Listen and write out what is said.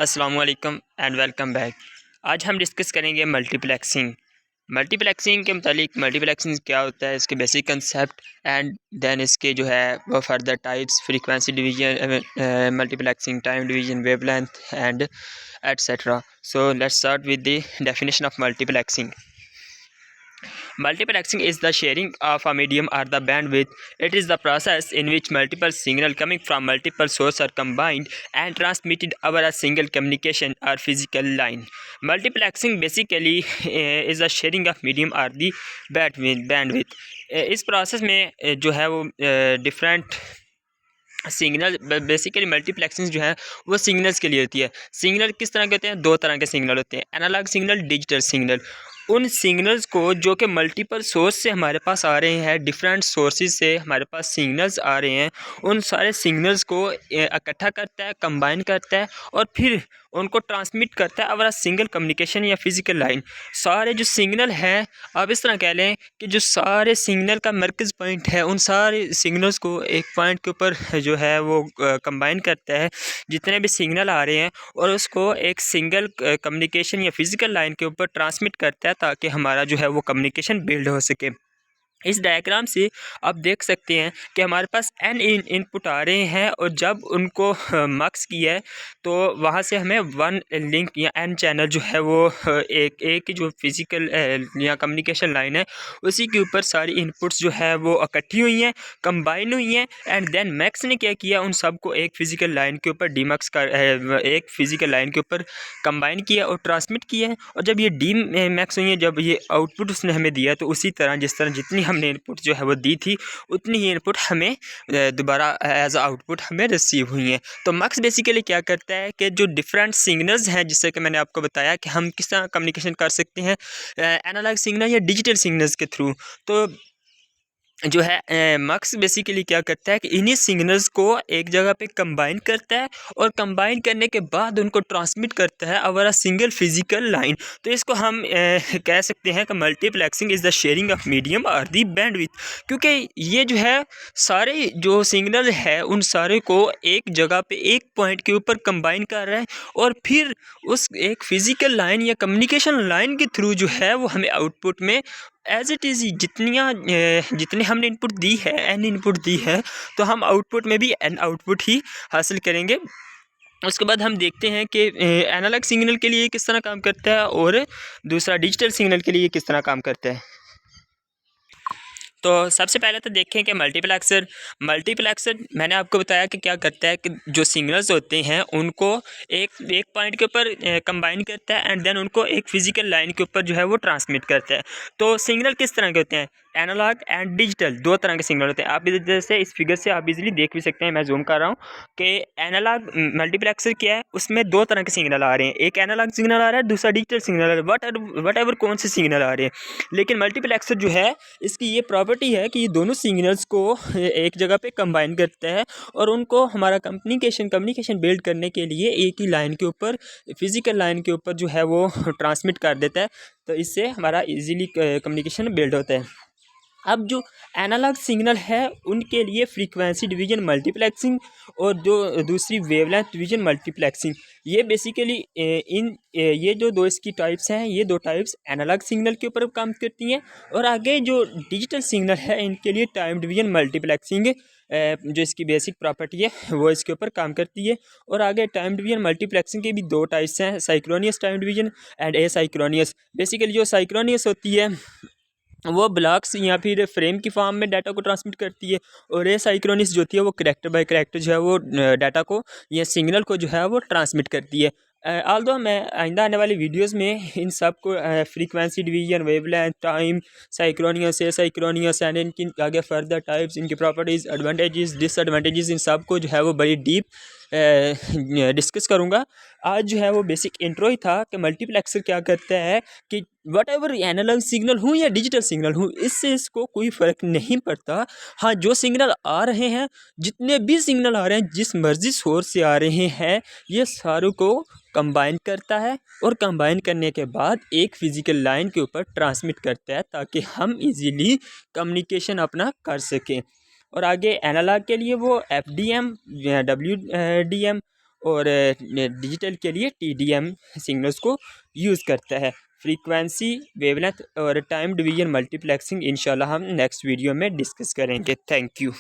अस्सलामुअलैकुम and welcome back. आज हम डिस्कस करेंगे मल्टीप्लेक्सिंग के मुतालिक। मल्टीप्लेक्सिंग क्या होता है, इसके बेसिक कंसेप्ट एंड देन इसके जो है वो further types, frequency division, multiplexing, time division, wavelength and etcetera. So let's start with the definition of multiplexing. Multiplexing is the sharing of a medium or the bandwidth. It is the process in which multiple signals coming from multiple sources are combined and transmitted over a single communication or physical line. Multiplexing basically is the sharing of medium or the bandwidth. इस process में जो है वो different signal, basically multiplexing जो है वो signals के लिए होती है। सिग्नल किस तरह के होते हैं? दो तरह के सिग्नल होते हैं, एनालॉग सिग्नल, डिजिटल सिग्नल। उन सिग्नल्स को जो कि मल्टीपल सोर्स से हमारे पास आ रहे हैं, डिफरेंट सोर्सेज से हमारे पास सिग्नल्स आ रहे हैं, उन सारे सिग्नल्स को इकट्ठा करता है, कंबाइन करता है और फिर उनको ट्रांसमिट करता है ओवर सिंगल कम्युनिकेशन या फिजिकल लाइन। सारे जो सिग्नल हैं, आप इस तरह कह लें कि जो सारे सिग्नल का मरकज़ पॉइंट है, उन सारे सिग्नल्स को एक पॉइंट के ऊपर जो है वो कंबाइन करता है, जितने भी सिग्नल आ रहे हैं, और उसको एक सिंगल कम्युनिकेशन या फिजिकल लाइन के ऊपर ट्रांसमिट करता है ताकि हमारा जो है वो कम्युनिकेशन बिल्ड हो सके। इस डायग्राम से आप देख सकते हैं कि हमारे पास एन इनपुट आ रहे हैं और जब उनको मक्स किया है तो वहाँ से हमें वन लिंक या एन चैनल जो है वो एक जो फिज़िकल या कम्युनिकेशन लाइन है उसी के ऊपर सारी इनपुट्स जो है वो इकट्ठी हुई हैं, कंबाइन हुई हैं, एंड देन मैक्स ने क्या किया, उन सब को एक फ़िज़िकल लाइन के ऊपर डीमक्स कर एक फ़िज़िकल लाइन के ऊपर कंबाइन किया और ट्रांसमिट किया है। और जब ये डी मैक्स हुई है, जब ये आउटपुट उसने हमें दिया, तो उसी तरह जिस तरह जितनी हमने इनपुट जो है वो दी थी उतनी ही इनपुट हमें दोबारा एज आउटपुट हमें रिसीव हुई हैं। तो मक्स बेसिकली क्या करता है कि जो डिफरेंट सिग्नल्स हैं, जिससे कि मैंने आपको बताया कि हम किस तरह कम्युनिकेशन कर सकते हैं एनालॉग सिग्नल या डिजिटल सिग्नल्स के थ्रू, तो जो है मक्स बेसिकली क्या करता है कि इन्हीं सिग्नल्स को एक जगह पे कंबाइन करता है और कंबाइन करने के बाद उनको ट्रांसमिट करता है over a single physical line. तो इसको हम कह सकते हैं कि multiplexing is the sharing of medium और दी बैंडविड्थ, क्योंकि ये जो है सारे जो सिग्नल है उन सारे को एक जगह पे एक पॉइंट के ऊपर कंबाइन कर रहा है और फिर उस एक फिजिकल लाइन या कम्युनिकेशन लाइन के थ्रू जो है वो हमें आउटपुट में एज इट इज़ जितनी हमने इनपुट दी है, एन इनपुट दी है, तो हम आउटपुट में भी एन आउटपुट ही हासिल करेंगे। उसके बाद हम देखते हैं कि एनालॉग सिग्नल के लिए किस तरह काम करता है और दूसरा डिजिटल सिग्नल के लिए किस तरह काम करता है। तो सबसे पहले तो देखें कि मल्टीप्लेक्सर मैंने आपको बताया कि क्या करता है कि जो सिग्नल्स होते हैं उनको एक पॉइंट के ऊपर कंबाइन करता है एंड देन उनको एक फिजिकल लाइन के ऊपर जो है वो ट्रांसमिट करता है। तो सिग्नल किस तरह के होते हैं? एनालॉग एंड डिजिटल, दो तरह के सिग्नल होते हैं। आप जैसे इस फिगर से आप इजीली देख भी सकते हैं, मैं जूम कर रहा हूँ कि एनालॉग मल्टीप्लेक्सर क्या है, उसमें दो तरह के सिग्नल आ रहे हैं, एक एनालॉग सिग्नल आ रहा है, दूसरा डिजिटल सिग्नल आ रहा है, वट एवर कौन से सिग्नल आ रहे हैं। लेकिन मल्टीप्लेक्सर जो है इसकी ये प्रॉपर्टी है कि ये दोनों सिग्नल्स को एक जगह पे कंबाइन करता है और उनको हमारा कम्युनिकेशन बिल्ड करने के लिए एक ही लाइन के ऊपर, फिजिकल लाइन के ऊपर जो है वो ट्रांसमिट कर देता है। तो इससे हमारा इजीली कम्युनिकेशन बिल्ड होता है। अब जो एनालॉग सिग्नल है उनके लिए फ्रीक्वेंसी डिवीजन मल्टीप्लेक्सिंग और जो दूसरी वेवलेंथ डिवीजन मल्टीप्लेक्सिंग, ये बेसिकली ये जो दो इसकी टाइप्स हैं, ये दो टाइप्स एनालॉग सिग्नल के ऊपर काम करती हैं। और आगे जो डिजिटल सिग्नल है इनके लिए टाइम डिवीजन मल्टीप्लेक्सिंग जो इसकी बेसिक प्रॉपर्टी है वो इसके ऊपर काम करती है। और आगे टाइम डिवीजन मल्टीप्लेक्सिंग के भी दो टाइप्स हैं, साइक्रोनियस टाइम डिवीजन एंड एसाइक्रोनियस। बेसिकली जो साइक्रोनियस होती है वो ब्लॉक्स या फिर फ्रेम की फॉर्म में डाटा को ट्रांसमिट करती है, और एसाइक्रोनिस जो होती है वो करैक्टर बाय करैक्टर जो है वो डाटा को या सिग्नल को जो है वो ट्रांसमिट करती है। आल्दो मैं आइंदा आने वाली वीडियोस में इन सब को frequency division, wavelength, time, synchronous, asynchronous and इनकी आगे फर्दर टाइप्स, इनकी प्रॉपर्टीज़, एडवांटेजेस, डिसएडवांटेजेस, इन सब को जो है वो बड़ी डीप डिस्कस करूँगा। आज जो है वो बेसिक इंट्रो ही था कि मल्टीप्लेक्सर क्या करता है कि वट एवर एनालॉग सिग्नल हूँ या डिजिटल सिग्नल हूँ, इससे इसको कोई फ़र्क नहीं पड़ता। हाँ, जो सिग्नल आ रहे हैं, जितने भी सिग्नल आ रहे हैं, जिस मर्जी सोर्स से आ रहे हैं, ये सारों को कंबाइन करता है और कंबाइन करने के बाद एक फ़िज़िकल लाइन के ऊपर ट्रांसमिट करता है ताकि हम इजीली कम्युनिकेशन अपना कर सकें। और आगे एनालॉग के लिए वो FDM या WDM, और डिजिटल के लिए TDM सिग्नल्स को यूज़ करता है। फ्रीक्वेंसी, वेवलेंथ और टाइम डिवीजन मल्टीप्लेक्सिंग इंशाल्लाह हम नेक्स्ट वीडियो में डिस्कस करेंगे। Thank you.